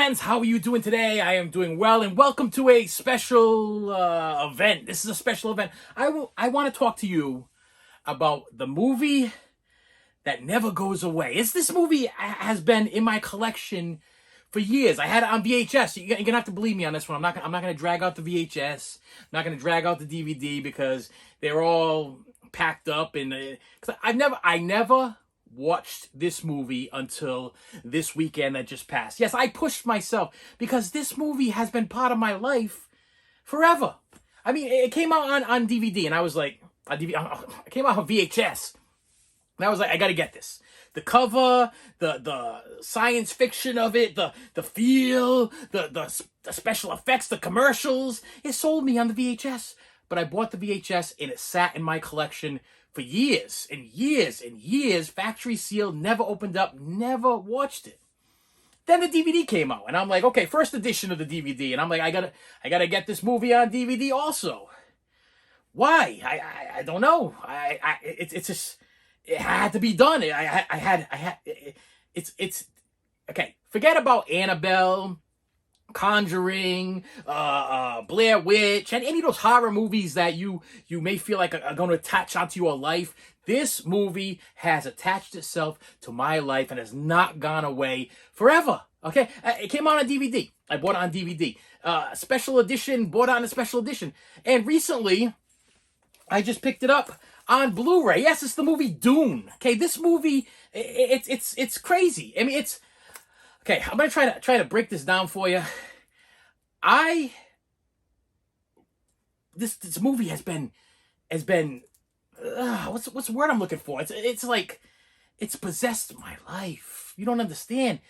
fans, how are you doing today? I am doing well, and welcome to a special event. This is a special event. I want to talk to you about the movie that never goes away. This movie has been in my collection for years. I had it on VHS. You're gonna have to believe me on this one. I'm not gonna drag out the VHS. I'm not gonna drag out the DVD because they're all packed up. And cause I never watched this movie until this weekend that just passed. Yes, I pushed myself because this movie has been part of my life forever. I mean, it came out on DVD, and I was like, it came out on VHS. And I was like, I gotta get this. The cover, the science fiction of it, the feel, the special effects, the commercials. It sold me on the VHS. But I bought the VHS, and it sat in my collection for years and years and years. Factory sealed, never opened up, never watched it. Then the DVD came out, and I'm like, okay, first edition of the DVD. And I'm like, I gotta get this movie on DVD also. Why? I don't know. It's just, it had to be done. It's okay. Forget about Annabelle, Conjuring, Blair Witch, and any of those horror movies that you may feel like are going to attach onto your life. This movie has attached itself to my life and has not gone away forever. Okay, it came out on DVD. I bought it on DVD. Special edition, bought it on a special edition. And recently, I just picked it up on Blu-ray. Yes, it's the movie Dune. Okay, this movie, it's crazy. I mean, it's okay. I'm gonna try to break this down for you. This movie has been what's the word I'm looking for? It's like it's possessed my life. You don't understand.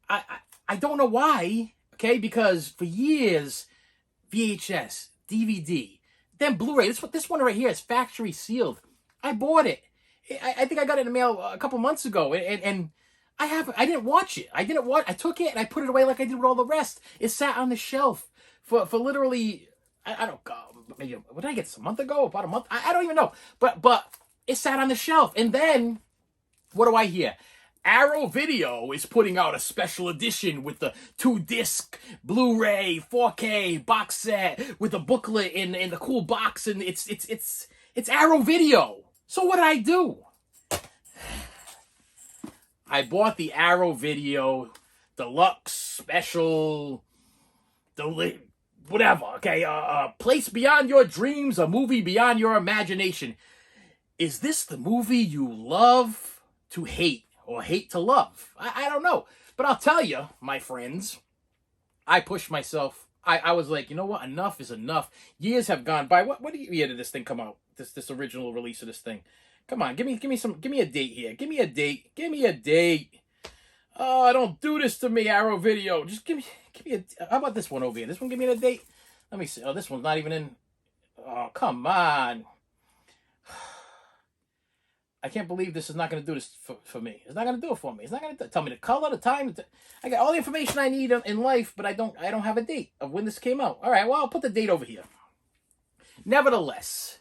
I don't know why. Okay, because for years, VHS, DVD. Then Blu-ray. This one right here is factory sealed. I bought it. I think I got it in the mail a couple months ago, and I didn't watch it. I took it and I put it away like I did with all the rest. It sat on the shelf for literally, I don't know, maybe what did I get this a month ago? About a month? I don't even know. But it sat on the shelf, and then what do I hear? Arrow Video is putting out a special edition with the 2-disc Blu-ray 4K box set with a booklet in the cool box, and it's Arrow Video. So what did I do? I bought the Arrow Video Deluxe Special, whatever. Okay, Place Beyond Your Dreams, a movie beyond your imagination. Is this the movie you love to hate? Or hate to love. I don't know. But I'll tell you, my friends, I pushed myself. I was like, you know what? Enough is enough. Years have gone by. What year did this thing come out? This original release of this thing. Come on, give me a date here. Give me a date. Oh, don't do this to me, Arrow Video. Just give me how about this one over here? This one, give me a date. Let me see. Oh, this one's not even in. Oh, come on. I can't believe this is not going to do this for me. It's not going to do it for me. It's not going to tell me the color, the time. I got all the information I need in life, but I don't have a date of when this came out. All right, well, I'll put the date over here. Nevertheless,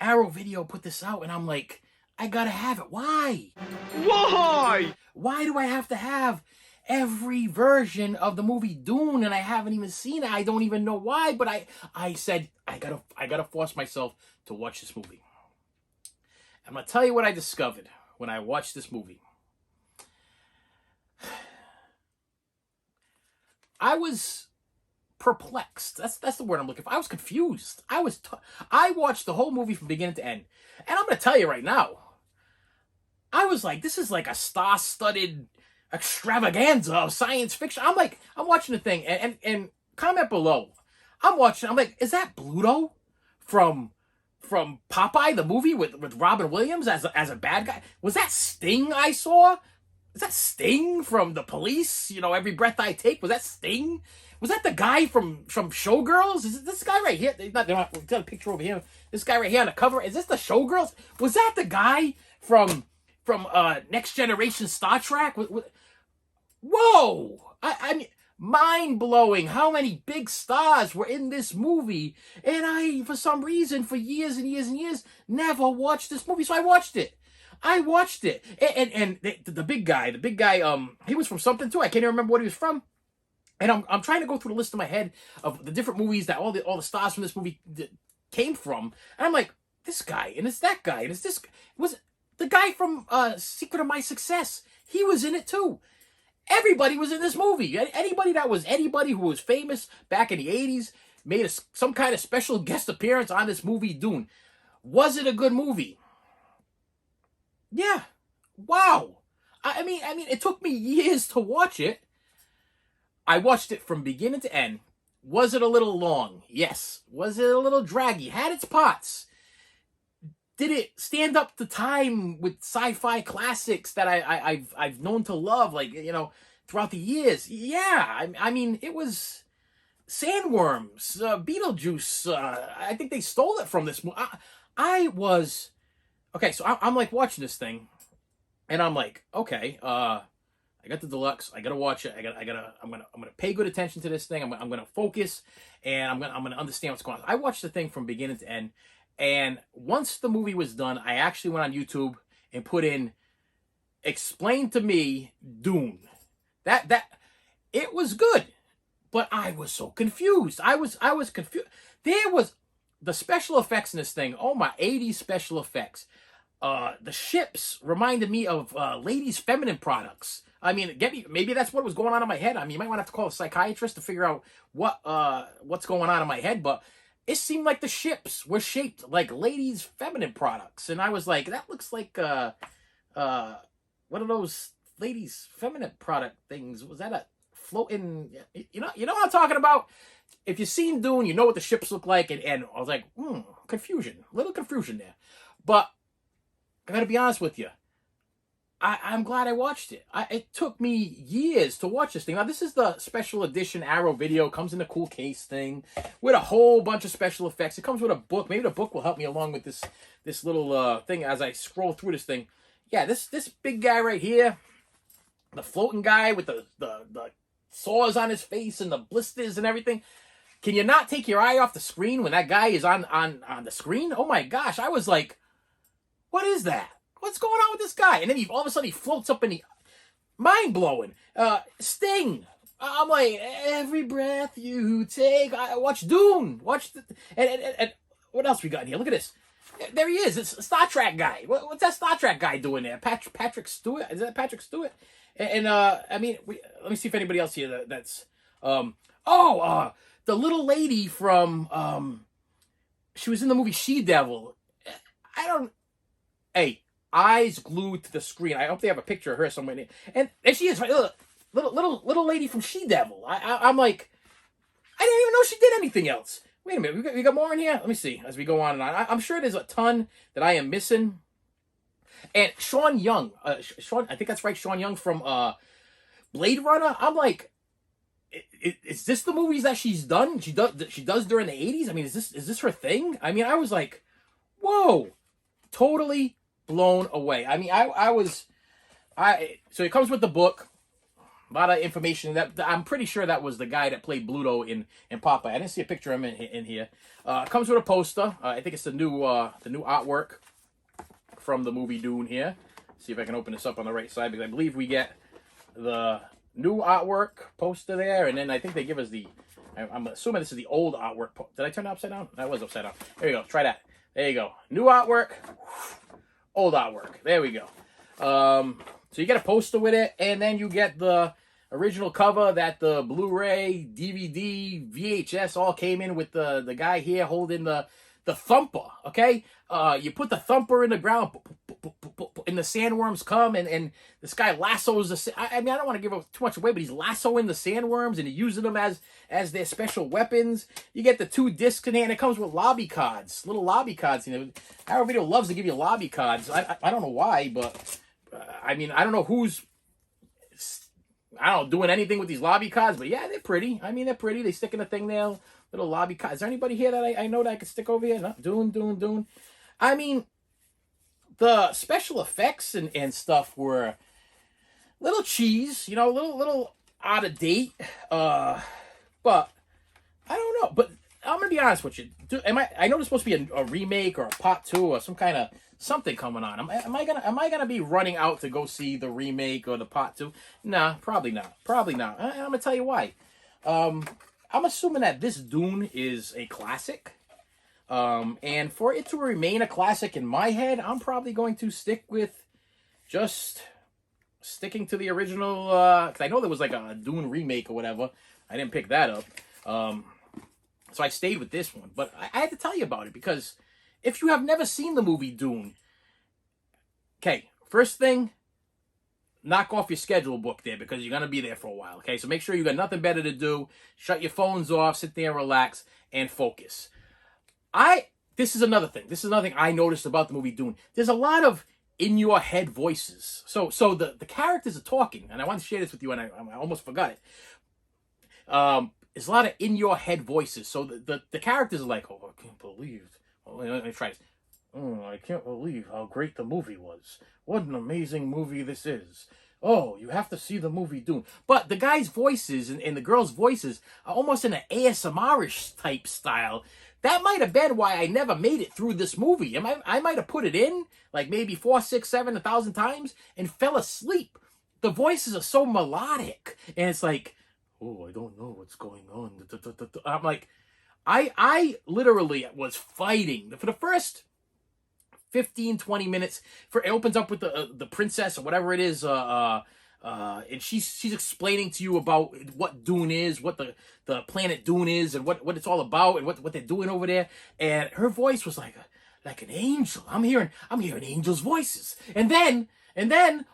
Arrow Video put this out, and I'm like, I got to have it. Why? Why? Why do I have to have every version of the movie Dune, and I haven't even seen it? I don't even know why, but I said, I gotta force myself to watch this movie. I'm going to tell you what I discovered when I watched this movie. I was perplexed. That's the word I'm looking for. I was confused. I watched the whole movie from beginning to end. And I'm going to tell you right now, I was like, this is like a star-studded extravaganza of science fiction. I'm watching the thing, and comment below. I'm like, is that Bluto from Popeye, the movie with Robin Williams as a bad guy? Was that Sting I saw? Is that Sting from The Police? You know, Every Breath I Take? Was that Sting? Was that the guy from Showgirls? Is it this guy right here? They got a picture over here. This guy right here on the cover. Is this the Showgirls? Was that the guy from Next Generation Star Trek? Whoa! I mean, mind-blowing how many big stars were in this movie. And I, for some reason, for years and years and years, never watched this movie. So I watched it. I watched it, and the big guy, he was from something too. I can't even remember what he was from. And I'm trying to go through the list in my head of the different movies that all the stars from this movie came from, and I'm like, this guy, and it's that guy, and it's this was the guy from Secret of My Success. He was in it too. Everybody was in this movie. Anybody who was famous back in the 80s made some kind of special guest appearance on this movie, Dune. Was it a good movie? Yeah. Wow. I mean, it took me years to watch it. I watched it from beginning to end. Was it a little long? Yes. Was it a little draggy? Had its parts. Did it stand up to time with sci-fi classics that I've known to love, like, throughout the years? Yeah, I mean, it was Sandworms, Beetlejuice. I think they stole it from this movie. I was okay. So I'm like watching this thing, and I'm like, okay, I got the deluxe. I gotta watch it. I'm gonna pay good attention to this thing. I'm gonna focus, and I'm gonna understand what's going on. I watched the thing from beginning to end. And once the movie was done, I actually went on YouTube and put in, explain to me Dune. That it was good, but I was so confused. I was confused. There was the special effects in this thing. Oh my, 80s special effects. The ships reminded me of ladies' feminine products. I mean, maybe that's what was going on in my head. I mean, you might want to have to call a psychiatrist to figure out what's going on in my head, but it seemed like the ships were shaped like ladies' feminine products. And I was like, that looks like one of those ladies' feminine product things. Was that a floating? You know what I'm talking about? If you've seen Dune, you know what the ships look like. And I was like, confusion. A little confusion there. But I got to be honest with you. I'm glad I watched it. It took me years to watch this thing. Now, this is the special edition Arrow video. It comes in a cool case thing with a whole bunch of special effects. It comes with a book. Maybe the book will help me along with this little thing as I scroll through this thing. Yeah, this big guy right here, the floating guy with the sores on his face and the blisters and everything. Can you not take your eye off the screen when that guy is on the screen? Oh my gosh, I was like, what is that? What's going on with this guy? And then all of a sudden he floats up in the mind-blowing. Sting. I'm like, every breath you take. I watch Dune. And what else we got in here? Look at this. There he is. It's a Star Trek guy. What's that Star Trek guy doing there? Patrick Stewart? Is that Patrick Stewart? I mean, let me see if anybody else here that's... the little lady from... she was in the movie She-Devil. Hey, eyes glued to the screen. I hope they have a picture of her somewhere. And there she is, right? Little lady from She-Devil. I'm like, I didn't even know she did anything else. Wait a minute, we got more in here? Let me see as we go on and on. I'm sure there's a ton that I am missing. And Sean Young, I think that's right, Sean Young from Blade Runner. I'm like, is this the movies that she's done? She does during the 80s? I mean, is this her thing? I mean, I was like, whoa, totally blown away. I mean, so it comes with the book, a lot of information. That I'm pretty sure that was the guy that played Bluto in Popeye. I didn't see a picture of him in here. It comes with a poster. I think it's the new artwork from the movie Dune here. See if I can open this up on the right side, because I believe we get the new artwork poster there, and then I think they give us I'm assuming this is the old artwork. Did I turn it upside down? That was upside down. There you go. Try that. There you go. New artwork. Old artwork. There we go. So you get a poster with it, and then you get the original cover that the Blu-ray, DVD, VHS all came in with the guy here holding the thumper, okay? You put the thumper in the ground, and the sandworms come, and this guy lassos I mean, I don't want to give too much away, but he's lassoing the sandworms, and he's using them as their special weapons. You get the 2 discs in there, and it comes with lobby cards, little lobby cards. Arrow Video loves to give you lobby cards. I don't know why, but I mean, I don't know who's doing anything with these lobby cards, but yeah, they're pretty. I mean, they're pretty. They stick in the thing there, little lobby cards. Is there anybody here that I know that I could stick over here? No, Dune. I mean, the special effects and stuff were little cheese, little out of date. But I don't know. But I'm gonna be honest with you. I know there's supposed to be a remake or a part 2 or some kind of something coming on. Am I gonna be running out to go see the remake or the part 2? Nah, probably not. Probably not. I'm gonna tell you why. I'm assuming that this Dune is a classic. And for it to remain a classic in my head, I'm probably going to stick with just sticking to the original, because I know there was like a Dune remake or whatever. I didn't pick that up. So I stayed with this one. But I had to tell you about it because if you have never seen the movie Dune, okay, first thing, knock off your schedule book there because you're going to be there for a while, okay? So make sure you got nothing better to do. Shut your phones off, sit there and relax and focus. This is another thing. This is another thing I noticed about the movie Dune. There's a lot of in your head voices. So the characters are talking, and I want to share this with you, and I almost forgot it. There's a lot of in your head voices. So the characters are like, oh, I can't believe. Oh, let me try this. Oh, I can't believe how great the movie was. What an amazing movie this is. Oh, you have to see the movie Dune. But the guy's voices and the girl's voices are almost in an ASMR-ish type style. That might have been why I never made it through this movie. I might have put it in like maybe 4, 6, 7, 1,000 times and fell asleep. The voices are so melodic. And it's like, oh, I don't know what's going on. I'm like, I literally was fighting. For the first 15, 20 minutes, it opens up with the princess or whatever it is, and she's explaining to you about what Dune is, what the planet Dune is, and what it's all about, and what they're doing over there. And her voice was like an angel. I'm hearing angels' voices. And then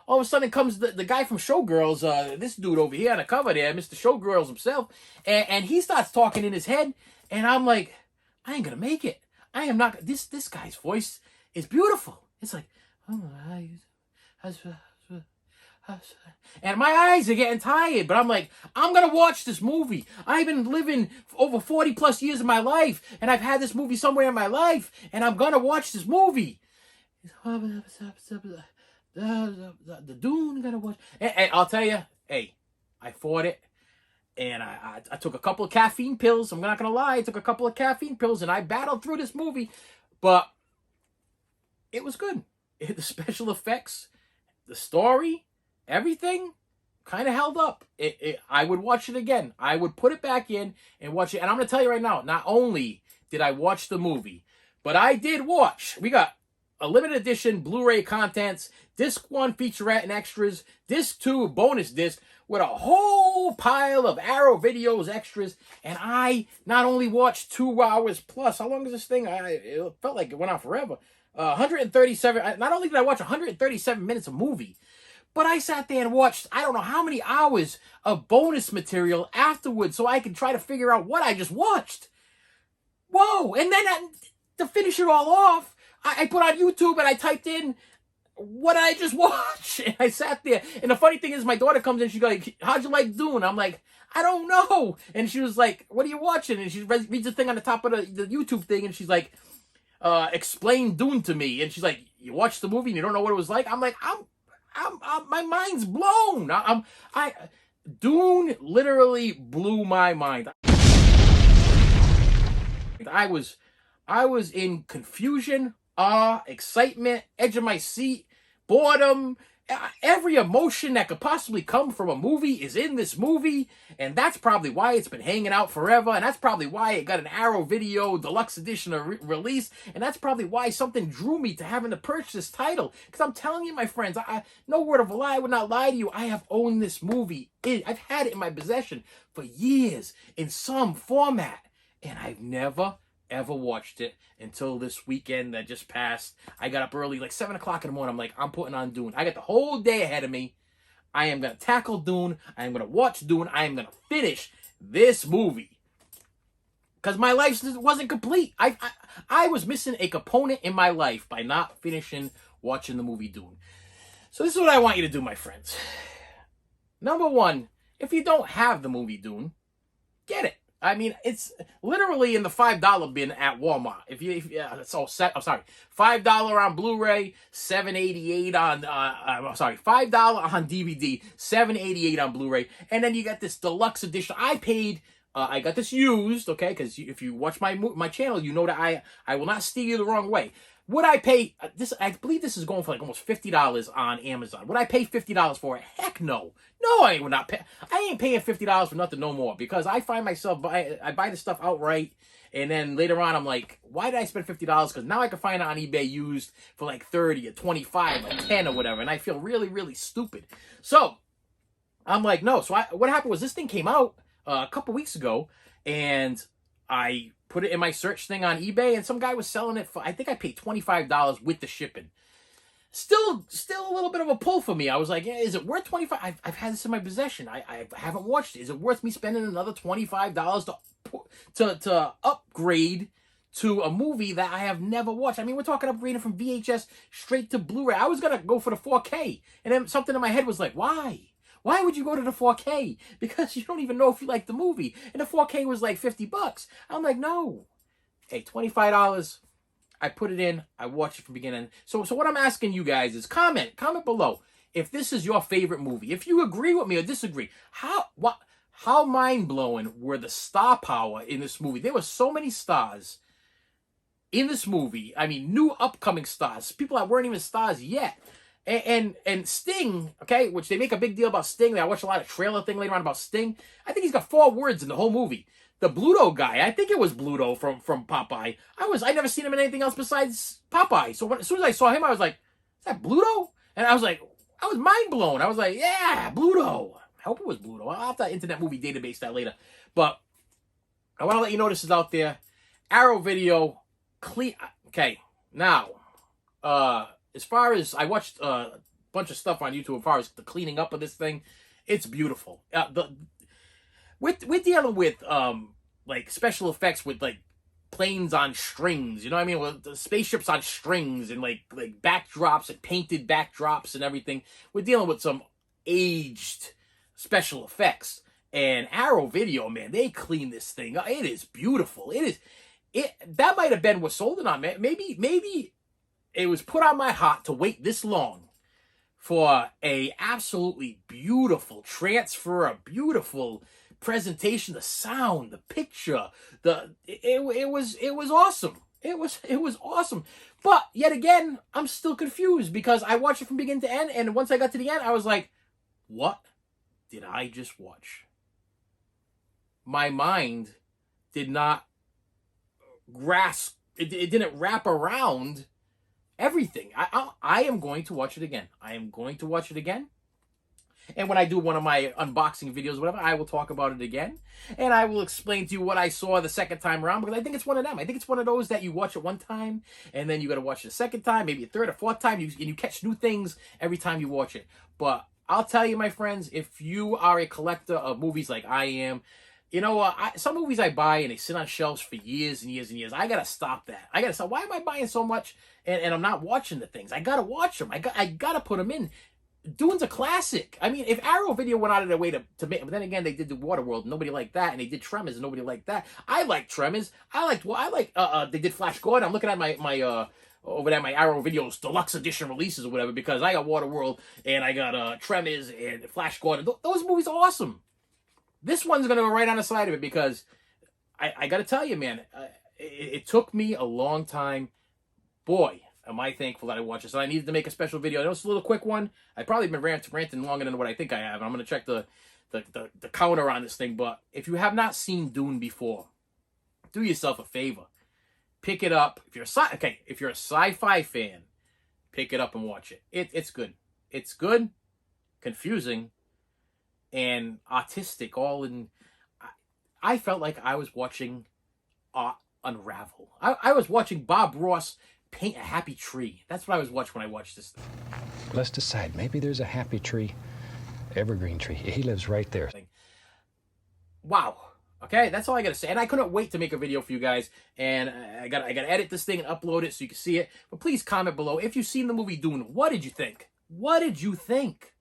all of a sudden comes the guy from Showgirls, this dude over here on the cover there, Mr. Showgirls himself, and he starts talking in his head, and I'm like, I ain't gonna make it. I am not. This guy's voice is beautiful. It's like, and my eyes are getting tired, but I'm like, I'm gonna watch this movie. I've been living over 40 plus years of my life, and I've had this movie somewhere in my life, and I'm gonna watch this movie. The Dune, gotta watch. And I'll tell you, hey, I fought it, and I took a couple of caffeine pills. I'm not gonna lie, I took a couple of caffeine pills, and I battled through this movie, but it was good. The special effects, the story, everything kind of held up. I would watch it again. I would put it back in and watch it. And I'm going to tell you right now, not only did I watch the movie, but I did watch. We got a limited edition Blu-ray contents, disc 1 featurette and extras, disc 2 bonus disc with a whole pile of Arrow videos, extras. And I not only watched 2 hours plus. How long is this thing? It felt like it went on forever. 137. Not only did I watch 137 minutes of movie, but I sat there and watched I don't know how many hours of bonus material afterwards so I could try to figure out what I just watched. Whoa! And then to finish it all off, I put on YouTube and I typed in what I just watched. And I sat there. And the funny thing is, my daughter comes in, she's like, how'd you like Dune? I'm like, I don't know. And she was like, what are you watching? And she reads the thing on the top of the YouTube thing, and she's like, explain Dune to me. And she's like, you watched the movie and you don't know what it was like? I'm like, my mind's blown. Dune literally blew my mind. I was in confusion, awe, excitement, edge of my seat, boredom. Every emotion that could possibly come from a movie is in this movie, and that's probably why it's been hanging out forever, and that's probably why it got an Arrow Video Deluxe Edition release, and that's probably why something drew me to having to purchase this title. Because I'm telling you, my friends, no word of a lie, I would not lie to you, I have owned this movie. I've had it in my possession for years in some format, and I've never ever watched it until this weekend that just passed. I got up early, like 7 o'clock in the morning. I'm like, I'm putting on Dune. I got the whole day ahead of me. I am going to tackle Dune. I am going to watch Dune. I am going to finish this movie. Because my life wasn't complete. I was missing a component in my life by not finishing watching the movie Dune. So this is what I want you to do, my friends. Number one, if you don't have the movie Dune, get it. I mean, it's literally in the $5 bin at Walmart. It's all set. I'm sorry, $5 on Blu-ray, $7.88 on. $5 on DVD, $7.88 on Blu-ray, and then you got this deluxe edition. I paid I got this used, okay? Because if you watch my channel, you know that I will not steer you the wrong way. Would I pay this? I believe this is going for like almost $50 on Amazon. Would I pay $50 for it? Heck no. No, I would not pay. I ain't paying $50 for nothing no more, because I find myself I buy the stuff outright, and then later on I'm like, why did I spend $50? Because now I can find it on eBay used for like 30 or 25 or 10 or whatever, and I feel really, really stupid. So I'm like, no. So what happened was, this thing came out a couple weeks ago, and I put it in my search thing on eBay, and some guy was selling it for, I think I paid $25 with the shipping. Still a little bit of a pull for me. I was like, yeah, is it worth 25? I've had this in my possession. I haven't watched it. Is it worth me spending another $25 to upgrade to a movie that I have never watched? I mean, we're talking upgrading from VHS straight to Blu-ray. I was gonna go for the 4K, and then something in my head was like, why? Why would you go to the 4K? Because you don't even know if you like the movie. And the 4K was like $50. I'm like, no. Hey, $25. I put it in. I watched it from beginning. So what I'm asking you guys is comment below if this is your favorite movie. If you agree with me or disagree. How mind-blowing were the star power in this movie? There were so many stars in this movie. I mean, new upcoming stars. People that weren't even stars yet. And Sting, okay, which they make a big deal about Sting. I watched a lot of trailer thing later on about Sting. I think he's got 4 words in the whole movie. The Bluto guy, I think it was Bluto from Popeye. I never seen him in anything else besides Popeye. So as soon as I saw him, I was like, is that Bluto? And I was mind blown. I was like, yeah, Bluto. I hope it was Bluto. I'll have to Internet Movie Database that later. But I want to let you know this is out there. Arrow video, clean. Okay, now, as far as I watched a bunch of stuff on YouTube, as far as the cleaning up of this thing, it's beautiful. We're dealing with like special effects with like planes on strings, you know what I mean? With the spaceships on strings, and like backdrops and painted backdrops and everything. We're dealing with some aged special effects. And Arrow Video, man, they clean this thing. It is beautiful. That might have been what sold it on, man. Maybe it was put on my heart to wait this long for a absolutely beautiful transfer, a beautiful presentation, the sound, the picture, it was awesome. It was awesome. But yet again, I'm still confused, because I watched it from beginning to end, and once I got to the end, I was like, what did I just watch? My mind did not grasp, it didn't wrap around everything. I am going to watch it again. I am going to watch it again. And when I do one of my unboxing videos, whatever, I will talk about it again. And I will explain to you what I saw the second time around, because I think it's one of them. I think it's one of those that you watch it one time, and then you got to watch it a second time, maybe a third or fourth time, and you catch new things every time you watch it. But I'll tell you, my friends, if you are a collector of movies like I am, you know, some movies I buy and they sit on shelves for years and years and years. I got to stop that. I got to stop. Why am I buying so much and I'm not watching the things? I got to watch them. I got to put them in. Dune's a classic. I mean, if Arrow Video went out of their way to make, but then again, they did the Waterworld, nobody liked that, and they did Tremors, and nobody liked that. I like Tremors. They did Flash Gordon. I'm looking at my over there, my Arrow Videos deluxe edition releases or whatever, because I got Waterworld and I got Tremors and Flash Gordon. Those movies are awesome. This one's gonna go right on the side of it, because I got to tell you, man, it took me a long time. Boy, am I thankful that I watched this. And I needed to make a special video. I know it's a little quick one. I've probably been ranting longer than what I think I have. I'm going to check the counter on this thing. But if you have not seen Dune before, do yourself a favor. Pick it up. If you're a sci-fi fan, pick it up and watch it. It's good. It's good, confusing, and artistic. All in. I felt like I was watching unravel. I was watching Bob Ross paint a happy tree. That's what I was watching when I watched this thing. Let's decide. Maybe there's a happy tree, evergreen tree. He lives right there. Wow. Okay, that's all I gotta say. And I couldn't wait to make a video for you guys. And I gotta edit this thing and upload it so you can see it. But please comment below if you've seen the movie Dune. What did you think? What did you think?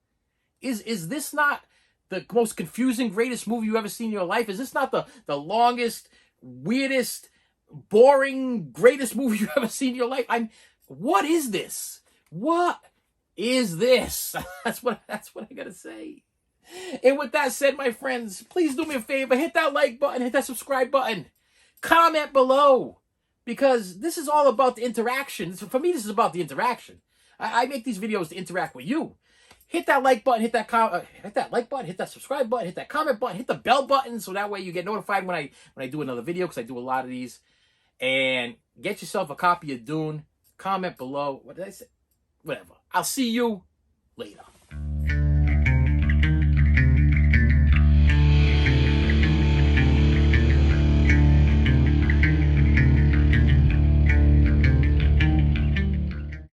Is this not the most confusing, greatest movie you've ever seen in your life? Is this not the longest, weirdest, boring, greatest movie you've ever seen in your life? What is this? What is this? That's what I gotta say. And with that said, my friends, please do me a favor. Hit that like button. Hit that subscribe button. Comment below. Because this is all about the interaction. For me, this is about the interaction. I make these videos to interact with you. Hit that like button. Hit that like button. Hit that subscribe button. Hit that comment button. Hit the bell button so that way you get notified when I do another video, because I do a lot of these. And get yourself a copy of Dune. Comment below. What did I say? Whatever. I'll see you later.